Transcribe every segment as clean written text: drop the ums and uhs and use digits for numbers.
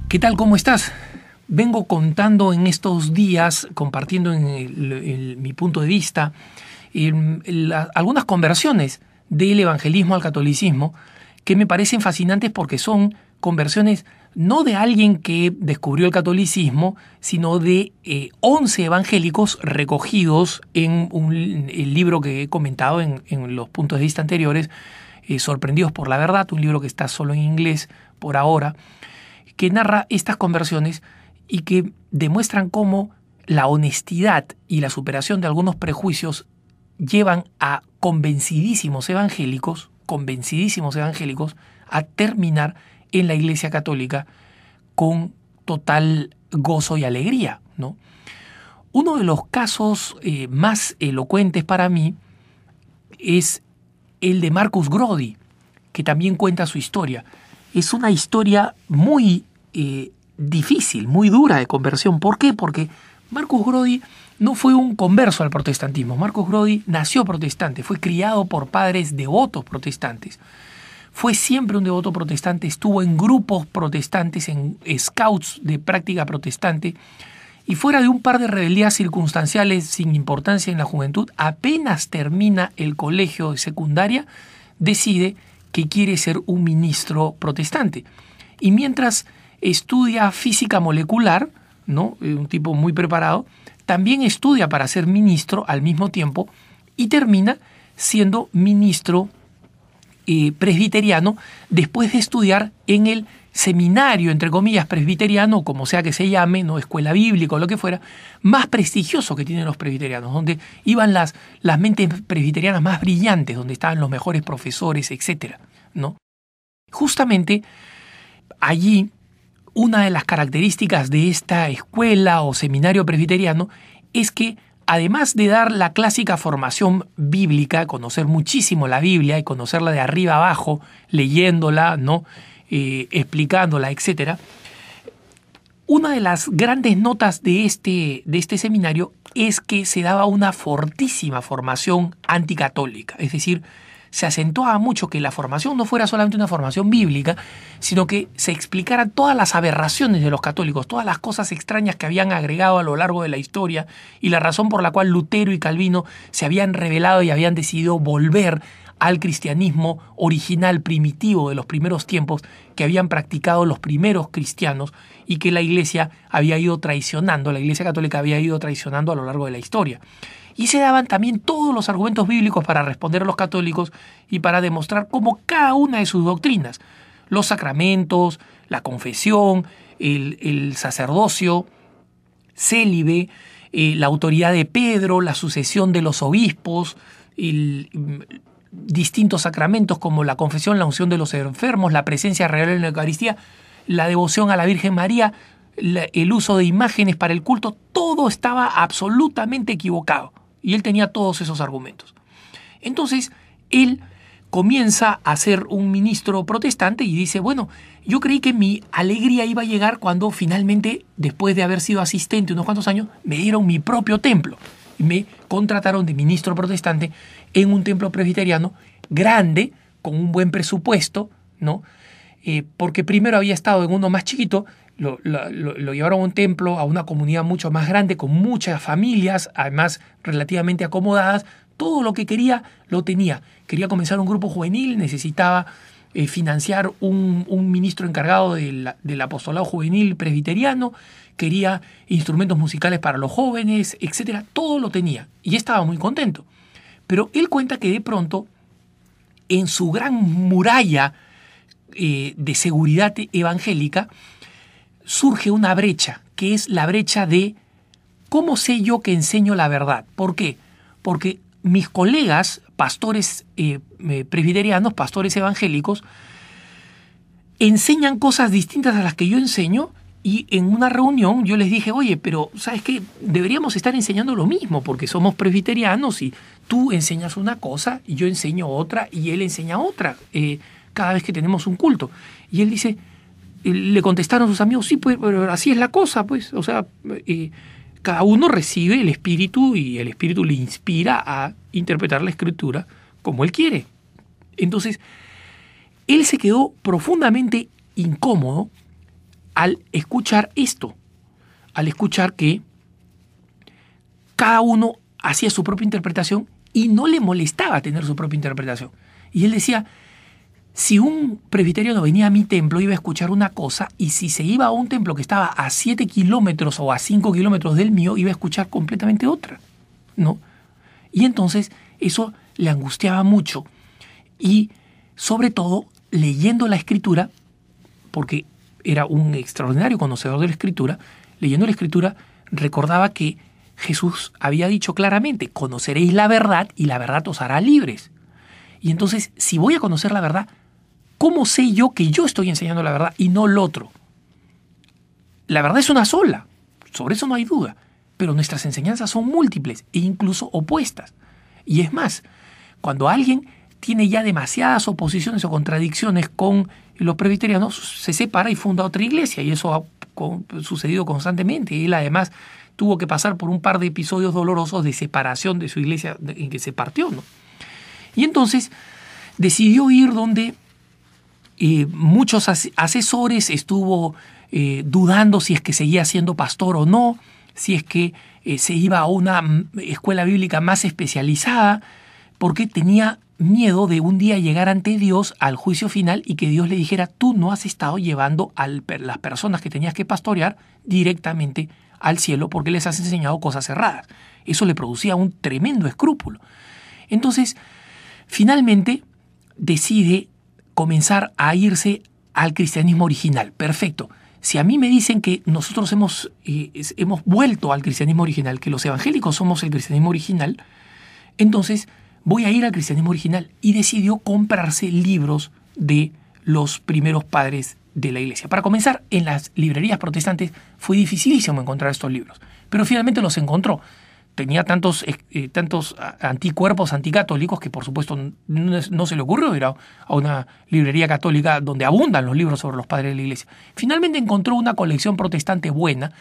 ¿Qué tal? ¿Cómo estás? Vengo contando en estos días, compartiendo mi punto de vista, algunas conversiones del evangelismo al catolicismo que me parecen fascinantes porque son conversiones no de alguien que descubrió el catolicismo, sino de 11 evangélicos recogidos en el libro que he comentado en los puntos de vista anteriores, Sorprendidos por la Verdad, un libro que está solo en inglés por ahora, que narra estas conversiones y que demuestran cómo la honestidad y la superación de algunos prejuicios llevan a convencidísimos evangélicos a terminar en la Iglesia Católica con total gozo y alegría, ¿no? Uno de los casos más elocuentes para mí es el de Marcus Grodi, que también cuenta su historia. Es una historia muy difícil, muy dura de conversión. ¿Por qué? Porque Marcus Grodi no fue un converso al protestantismo. Marcus Grodi nació protestante, fue criado por padres devotos protestantes. Fue siempre un devoto protestante, estuvo en grupos protestantes, en scouts de práctica protestante, y fuera de un par de rebeldías circunstanciales sin importancia en la juventud, apenas termina el colegio de secundaria, decide que quiere ser un ministro protestante. Y mientras estudia física molecular, ¿no? Un tipo muy preparado, también estudia para ser ministro al mismo tiempo y termina siendo ministro presbiteriano después de estudiar en el seminario, entre comillas, presbiteriano, como sea que se llame, no escuela bíblica o lo que fuera, más prestigioso que tienen los presbiterianos, donde iban las mentes presbiterianas más brillantes, donde estaban los mejores profesores, etcétera, ¿no? Justamente allí, una de las características de esta escuela o seminario presbiteriano es que, además de dar la clásica formación bíblica, conocer muchísimo la Biblia y conocerla de arriba abajo, leyéndola, ¿no? Explicándola, etc. Una de las grandes notas de este seminario es que se daba una fortísima formación anticatólica, es decir, se acentuaba mucho que la formación no fuera solamente una formación bíblica, sino que se explicaran todas las aberraciones de los católicos, todas las cosas extrañas que habían agregado a lo largo de la historia y la razón por la cual Lutero y Calvino se habían rebelado y habían decidido volver al cristianismo original, primitivo de los primeros tiempos que habían practicado los primeros cristianos y que la Iglesia había ido traicionando, la Iglesia Católica había ido traicionando a lo largo de la historia. Y se daban también todos los argumentos bíblicos para responder a los católicos y para demostrar cómo cada una de sus doctrinas, los sacramentos, la confesión, el sacerdocio, célibe, la autoridad de Pedro, la sucesión de los obispos, distintos sacramentos como la confesión, la unción de los enfermos, la presencia real en la Eucaristía, la devoción a la Virgen María, el uso de imágenes para el culto, todo estaba absolutamente equivocado. Y él tenía todos esos argumentos. Entonces, él comienza a ser un ministro protestante y dice, bueno, yo creí que mi alegría iba a llegar cuando finalmente, después de haber sido asistente unos cuantos años, me dieron mi propio templo. Y me contrataron de ministro protestante en un templo presbiteriano grande, con un buen presupuesto, ¿no? Porque primero había estado en uno más chiquito, lo llevaron a un templo, a una comunidad mucho más grande, con muchas familias, además relativamente acomodadas. Todo lo que quería, lo tenía. Quería comenzar un grupo juvenil, necesitaba financiar un ministro encargado del apostolado juvenil presbiteriano, quería instrumentos musicales para los jóvenes, etc. Todo lo tenía y estaba muy contento. Pero él cuenta que de pronto, en su gran muralla de seguridad evangélica, surge una brecha, que es la brecha de ¿cómo sé yo que enseño la verdad? ¿Por qué? Porque mis colegas, pastores presbiterianos, pastores evangélicos, enseñan cosas distintas a las que yo enseño y en una reunión yo les dije, oye, pero ¿sabes qué? Deberíamos estar enseñando lo mismo porque somos presbiterianos y tú enseñas una cosa y yo enseño otra y él enseña otra cada vez que tenemos un culto. Y él dice, le contestaron sus amigos, sí, pues, pero así es la cosa, pues, o sea, cada uno recibe el Espíritu y el Espíritu le inspira a interpretar la Escritura como él quiere. Entonces, él se quedó profundamente incómodo al escuchar esto, al escuchar que cada uno hacía su propia interpretación y no le molestaba tener su propia interpretación. Y él decía, si un presbiteriano venía a mi templo, iba a escuchar una cosa, y si se iba a un templo que estaba a 7 kilómetros o a 5 kilómetros del mío, iba a escuchar completamente otra, ¿no? Y entonces eso le angustiaba mucho. Y sobre todo, leyendo la Escritura, porque era un extraordinario conocedor de la Escritura, leyendo la Escritura, recordaba que Jesús había dicho claramente, conoceréis la verdad y la verdad os hará libres. Y entonces, si voy a conocer la verdad, ¿cómo sé yo que yo estoy enseñando la verdad y no el otro? La verdad es una sola, sobre eso no hay duda, pero nuestras enseñanzas son múltiples e incluso opuestas. Y es más, cuando alguien tiene ya demasiadas oposiciones o contradicciones con los presbiterianos, se separa y funda otra iglesia, y eso ha sucedido constantemente. Y él además tuvo que pasar por un par de episodios dolorosos de separación de su iglesia en que se partió, ¿no? Y entonces decidió ir donde muchos asesores, estuvo dudando si es que seguía siendo pastor o no, si es que se iba a una escuela bíblica más especializada, porque tenía miedo de un día llegar ante Dios al juicio final y que Dios le dijera, tú no has estado llevando a las personas que tenías que pastorear directamente al cielo porque les has enseñado cosas erradas. Eso le producía un tremendo escrúpulo. Entonces, finalmente decide comenzar a irse al cristianismo original. Perfecto. Si a mí me dicen que nosotros hemos vuelto al cristianismo original, que los evangélicos somos el cristianismo original, entonces voy a ir al cristianismo original. Y decidió comprarse libros de los primeros padres de la iglesia. Para comenzar, en las librerías protestantes fue dificilísimo encontrar estos libros, pero finalmente los encontró. Tenía tantos anticuerpos anticatólicos que por supuesto no se le ocurrió ir a una librería católica donde abundan los libros sobre los padres de la iglesia. Finalmente encontró una colección protestante buena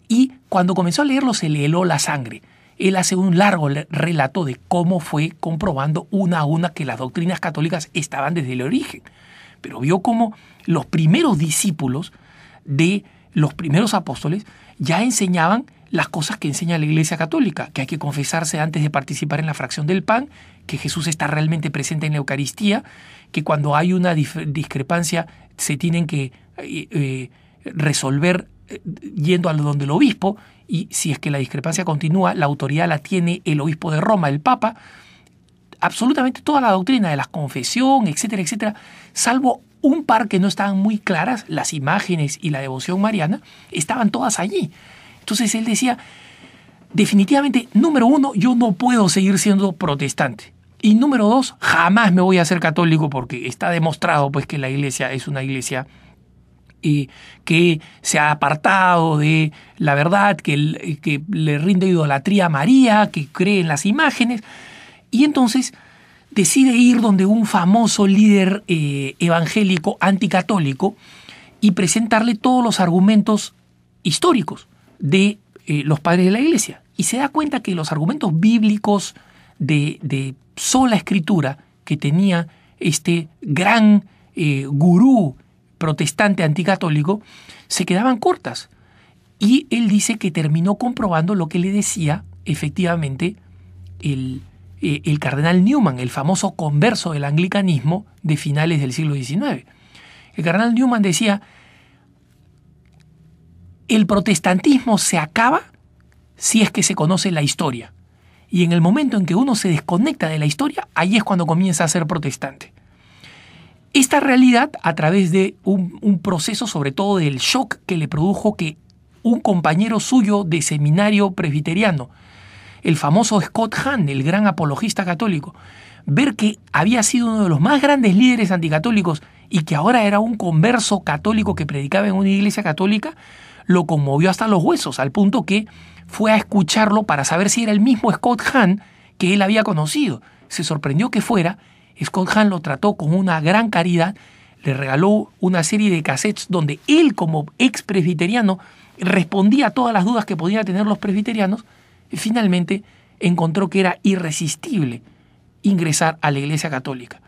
y cuando comenzó a leerlo se le heló la sangre. Él hace un largo relato de cómo fue comprobando una a una que las doctrinas católicas estaban desde el origen. Pero vio cómo los primeros discípulos de los primeros apóstoles ya enseñaban las cosas que enseña la Iglesia Católica, que hay que confesarse antes de participar en la fracción del pan, que Jesús está realmente presente en la Eucaristía, que cuando hay una discrepancia se tienen que resolver yendo a donde el obispo, y si es que la discrepancia continúa, la autoridad la tiene el obispo de Roma, el Papa. Absolutamente toda la doctrina de la confesión, etcétera, etcétera, salvo un par que no estaban muy claras, las imágenes y la devoción mariana, estaban todas allí. Entonces él decía, definitivamente, número uno, yo no puedo seguir siendo protestante. Y número dos, jamás me voy a hacer católico porque está demostrado pues, que la iglesia es una iglesia que se ha apartado de la verdad, que le rinde idolatría a María, que cree en las imágenes. Y entonces decide ir donde un famoso líder evangélico anticatólico y presentarle todos los argumentos históricos de los padres de la iglesia. Y se da cuenta que los argumentos bíblicos de sola escritura que tenía este gran gurú protestante anticatólico se quedaban cortas. Y él dice que terminó comprobando lo que le decía efectivamente el cardenal Newman, el famoso converso del anglicanismo de finales del siglo XIX. El cardenal Newman decía, el protestantismo se acaba si es que se conoce la historia. Y en el momento en que uno se desconecta de la historia, ahí es cuando comienza a ser protestante. Esta realidad, a través de un proceso, sobre todo del shock que le produjo que un compañero suyo de seminario presbiteriano, el famoso Scott Hahn, el gran apologista católico, ver que había sido uno de los más grandes líderes anticatólicos y que ahora era un converso católico que predicaba en una iglesia católica, lo conmovió hasta los huesos, al punto que fue a escucharlo para saber si era el mismo Scott Hahn que él había conocido. Se sorprendió que fuera. Scott Hahn lo trató con una gran caridad, le regaló una serie de cassettes donde él, como ex presbiteriano, respondía a todas las dudas que podían tener los presbiterianos, y finalmente encontró que era irresistible ingresar a la Iglesia Católica.